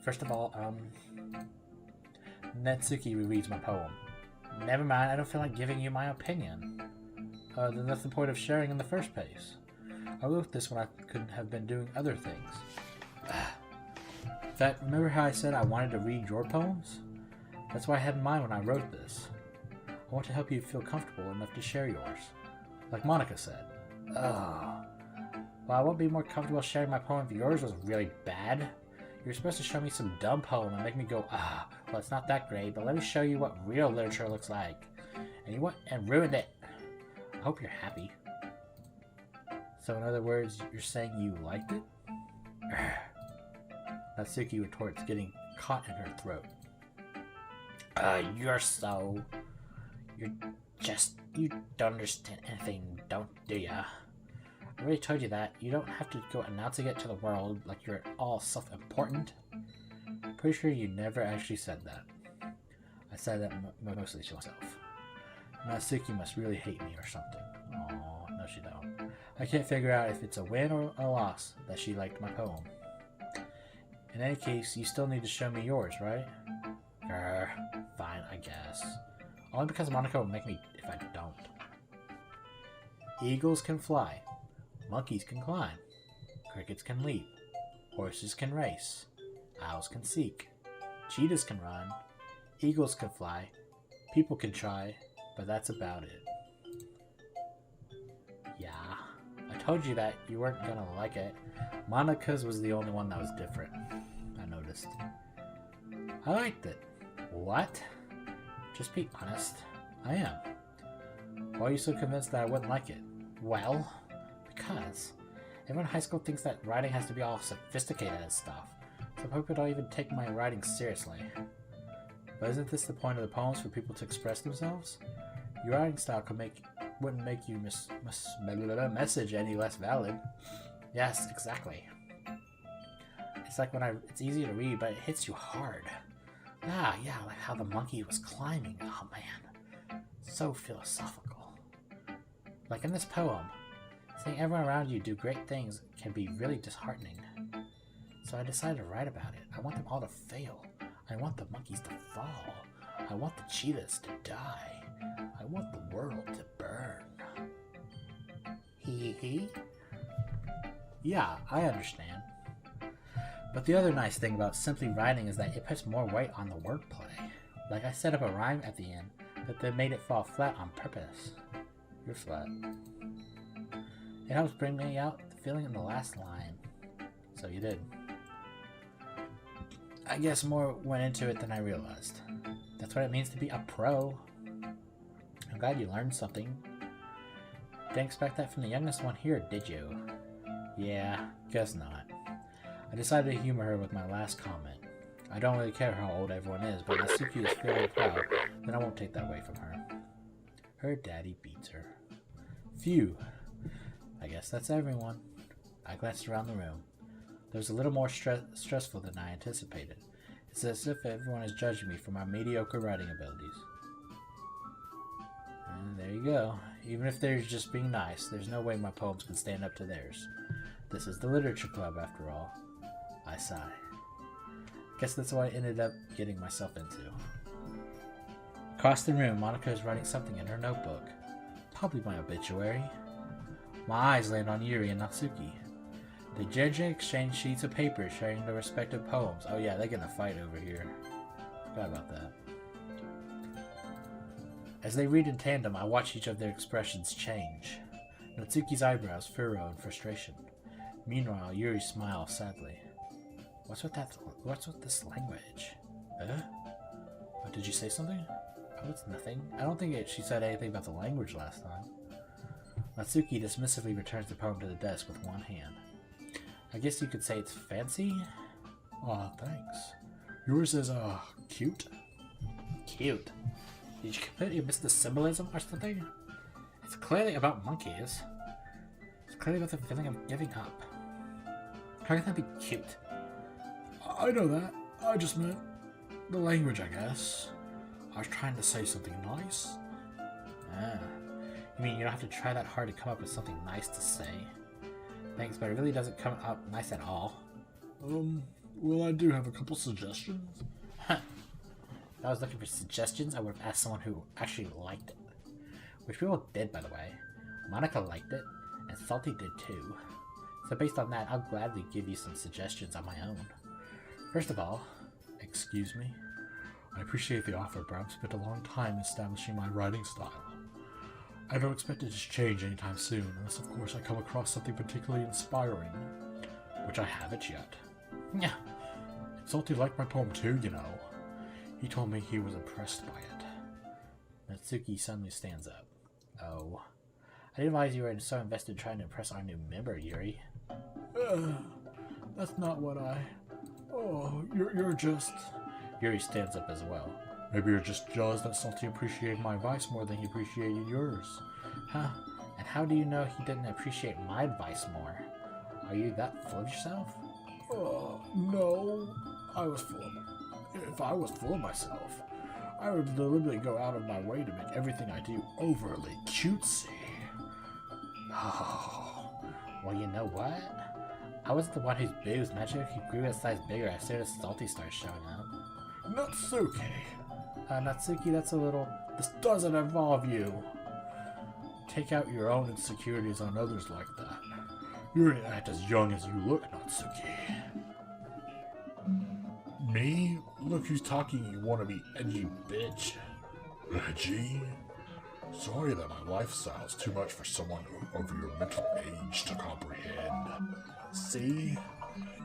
First of all, Netsuki rereads my poem. Never mind, I don't feel like giving you my opinion. Then that's the point of sharing in the first place. I wrote this when I could have been doing other things. In fact, remember how I said I wanted to read your poems? That's what I had in mind when I wrote this. I want to help you feel comfortable enough to share yours. Like Monica said. Well, I won't be more comfortable sharing my poem if yours was really bad. You're supposed to show me some dumb poem and make me go, well, it's not that great, but let me show you what real literature looks like. And ruined it. I hope you're happy. So in other words, you're saying you liked it? Natsuki retorts, getting caught in her throat. You don't understand anything, do ya? I already told you that. You don't have to go announcing it to the world like you're all self-important. Pretty sure you never actually said that. I said that mostly to myself. Natsuki must really hate me or something. Oh, no she don't. I can't figure out if it's a win or a loss that she liked my poem. In any case, you still need to show me yours, right? Fine, I guess. Only because Monica will make me if I don't. Eagles can fly. Monkeys can climb. Crickets can leap. Horses can race. Owls can seek. Cheetahs can run. Eagles can fly. People can try, but that's about it. Yeah, I told you that you weren't gonna like it. Monica's was the only one that was different, I noticed. I liked it. What? Just be honest. I am. Why are you so convinced that I wouldn't like it? Well, because everyone in high school thinks that writing has to be all sophisticated and stuff. So people don't even take my writing seriously. But isn't this the point of the poems, for people to express themselves? Your writing style wouldn't make you message any less valid. Yes, exactly. It's like it's easy to read, but it hits you hard. Yeah, like how the monkey was climbing. Oh man, so philosophical. Like in this poem, seeing everyone around you do great things can be really disheartening. So I decided to write about it. I want them all to fail. I want the monkeys to fall. I want the cheetahs to die. I want the world to burn. Hee. Yeah, I understand. But the other nice thing about simply writing is that it puts more weight on the wordplay. Like I set up a rhyme at the end, but they made it fall flat on purpose. You're flat. It helps bring me out the feeling in the last line. So you did. I guess more went into it than I realized. That's what it means to be a pro. I'm glad you learned something. Didn't expect that from the youngest one here, did you? Yeah, guess not. I decided to humor her with my last comment. I don't really care how old everyone is, but Natsuki is feeling proud, then I won't take that away from her. Her daddy beats her. Phew. I guess that's everyone. I glanced around the room. There was a little more stressful than I anticipated. It's as if everyone is judging me for my mediocre writing abilities. And there you go. Even if they're just being nice, there's no way my poems can stand up to theirs. This is the literature club, after all. I sigh. Guess that's what I ended up getting myself into. Across the room, Monica is writing something in her notebook. Probably my obituary. My eyes land on Yuri and Natsuki. They gingerly exchange sheets of paper sharing their respective poems. Oh yeah, they're gonna fight over here. Forgot about that. As they read in tandem, I watch each of their expressions change. Natsuki's eyebrows furrow in frustration. Meanwhile, Yuri smiles sadly. What's with this language? What, did you say something? Oh, it's nothing. I don't think she said anything about the language last time. Natsuki dismissively returns the poem to the desk with one hand. I guess you could say it's fancy? Aw, thanks. Yours is, cute? Cute? Did you completely miss the symbolism or something? It's clearly about monkeys. It's clearly about the feeling of giving up. How can that be cute? I know that. I just meant the language, I guess. I was trying to say something nice. Ah. You mean you don't have to try that hard to come up with something nice to say? Thanks, but it really doesn't come out nice at all. Well, I do have a couple suggestions. If I was looking for suggestions, I would have asked someone who actually liked it. Which people did, by the way. Monica liked it, and Salty did too. So based on that, I'll gladly give you some suggestions on my own. First of all, excuse me? I appreciate the offer, but I've spent a long time establishing my writing style. I don't expect it to change anytime soon, unless of course I come across something particularly inspiring. Which I haven't yet. Yeah. Salty liked my poem too, you know. He told me he was impressed by it. Natsuki suddenly stands up. Oh. I didn't realize you were so invested in trying to impress our new member, Yuri. That's not what I... Oh, you're just... Yuri stands up as well. Maybe you're just jealous that Salty appreciated my advice more than he appreciated yours. Huh? And how do you know he didn't appreciate my advice more? Are you that full of yourself? No. If I was full of myself, I would deliberately go out of my way to make everything I do overly cutesy. Oh. Well, you know what? I wasn't the one whose boobs magically grew a size bigger as soon as Salty started showing up. Natsuki. Natsuki, that's a little... This doesn't involve you. Take out your own insecurities on others like that. You don't act as young as you look, Natsuki. Me? Look who's talking, you wannabe edgy bitch. Edgy? Sorry that my lifestyle's too much for someone of your mental age to comprehend. See?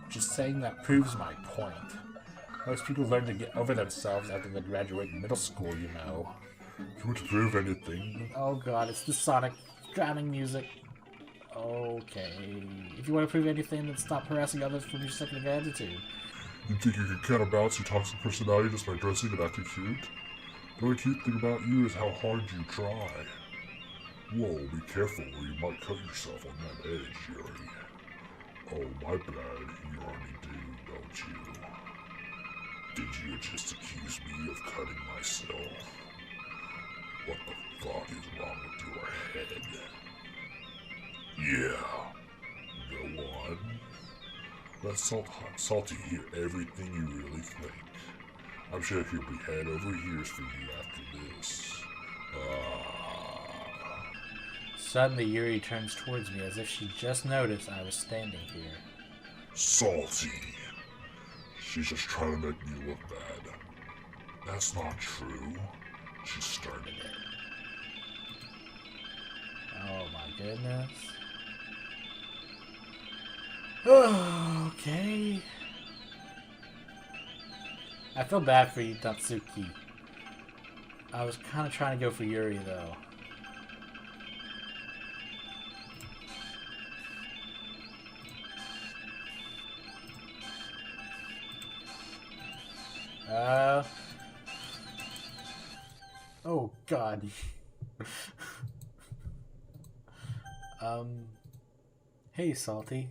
Just saying that proves my point. Most people learn to get over themselves after they graduate middle school, you know. You want to prove anything? Oh god, it's the Sonic drowning music. Okay. If you want to prove anything, then stop harassing others from your second attitude. You think you can counterbalance your toxic personality just by dressing and acting cute? The only cute thing about you is how hard you try. Whoa, be careful or you might cut yourself on that edge, Yuri. Oh, my bad. You already do, don't you? Did you just accuse me of cutting myself? What the fuck is wrong with your head? Yeah. Go on. Let Salty hear everything you really think. I'm sure he'll be head over ears for you after this. Suddenly, Yuri turns towards me as if she just noticed I was standing here. Salty. She's just trying to make me look bad. That's not true. She started it. Oh my goodness. Okay. I feel bad for you, Tatsuki. I was kind of trying to go for Yuri, though. Oh, God. Hey, Salty.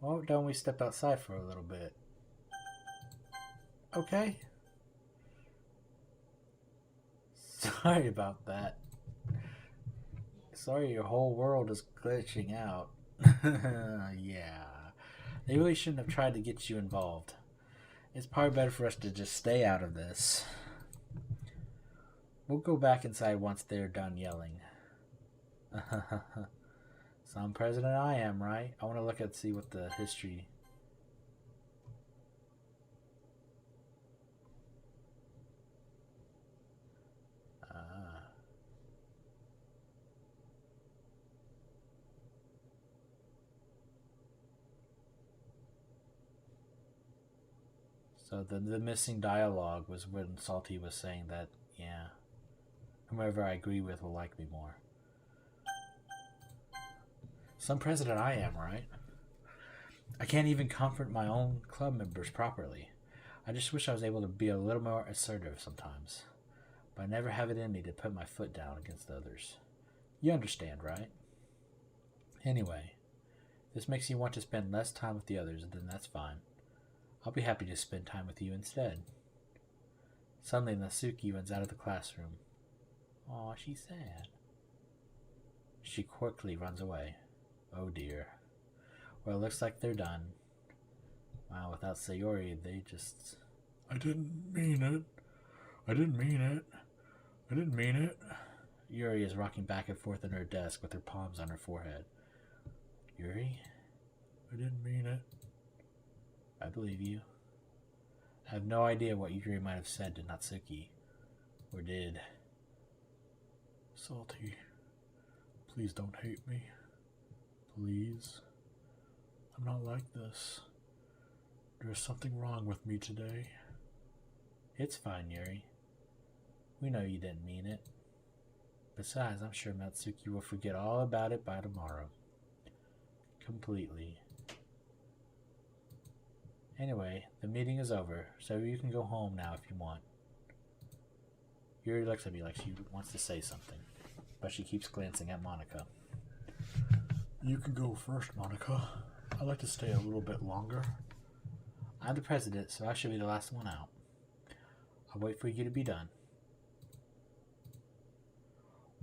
Why don't we step outside for a little bit? Okay. Sorry about that. Sorry your whole world is glitching out. Yeah. They really shouldn't have tried to get you involved. It's probably better for us to just stay out of this. We'll go back inside once they're done yelling. So I'm president I am, right? I want to look at see what the history... So the missing dialogue was when Salty was saying that, yeah, whomever I agree with will like me more. Some president I am, right? I can't even comfort my own club members properly. I just wish I was able to be a little more assertive sometimes. But I never have it in me to put my foot down against others. You understand, right? Anyway, if this makes you want to spend less time with the others, then that's fine. I'll be happy to spend time with you instead. Suddenly, Natsuki runs out of the classroom. Aw, she's sad. She quickly runs away. Oh dear. Well, it looks like they're done. Wow, without Sayori, they just... I didn't mean it. I didn't mean it. I didn't mean it. Yuri is rocking back and forth in her desk with her palms on her forehead. Yuri? I didn't mean it. I believe you. I have no idea what Yuri might have said to Natsuki. Or did. Salty. Please don't hate me. Please. I'm not like this. There's something wrong with me today. It's fine, Yuri. We know you didn't mean it. Besides, I'm sure Natsuki will forget all about it by tomorrow. Completely. Anyway, the meeting is over, so you can go home now if you want. Yuri looks at me like she wants to say something, but she keeps glancing at Monica. You can go first, Monica. I'd like to stay a little bit longer. I'm the president, so I should be the last one out. I'll wait for you to be done.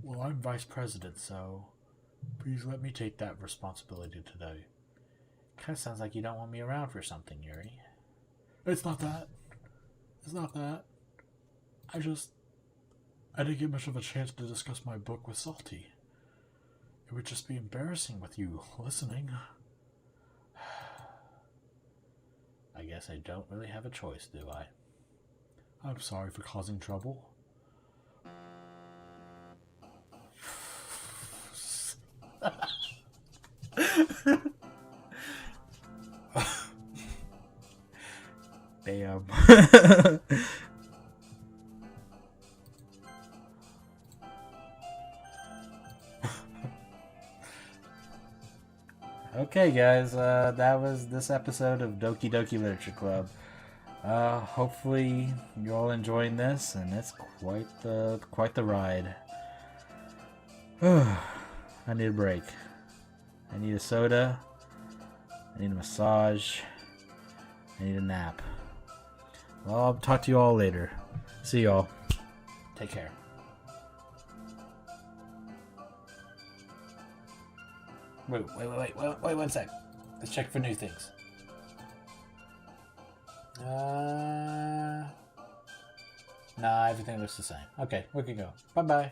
Well, I'm vice president, so please let me take that responsibility today. Kind of sounds like you don't want me around for something, Yuri. It's not that. It's not that. I didn't get much of a chance to discuss my book with Salty. It would just be embarrassing with you listening. I guess I don't really have a choice, do I? I'm sorry for causing trouble. Damn. Okay, guys, that was this episode of Doki Doki Literature Club. Hopefully you're all enjoying this, and it's quite the ride. I need a break. I need a soda. I need a massage. I need a nap. Well, I'll talk to you all later. See y'all. Take care. Wait 1 sec. Let's check for new things. Nah, everything looks the same. Okay, we can go. Bye-bye.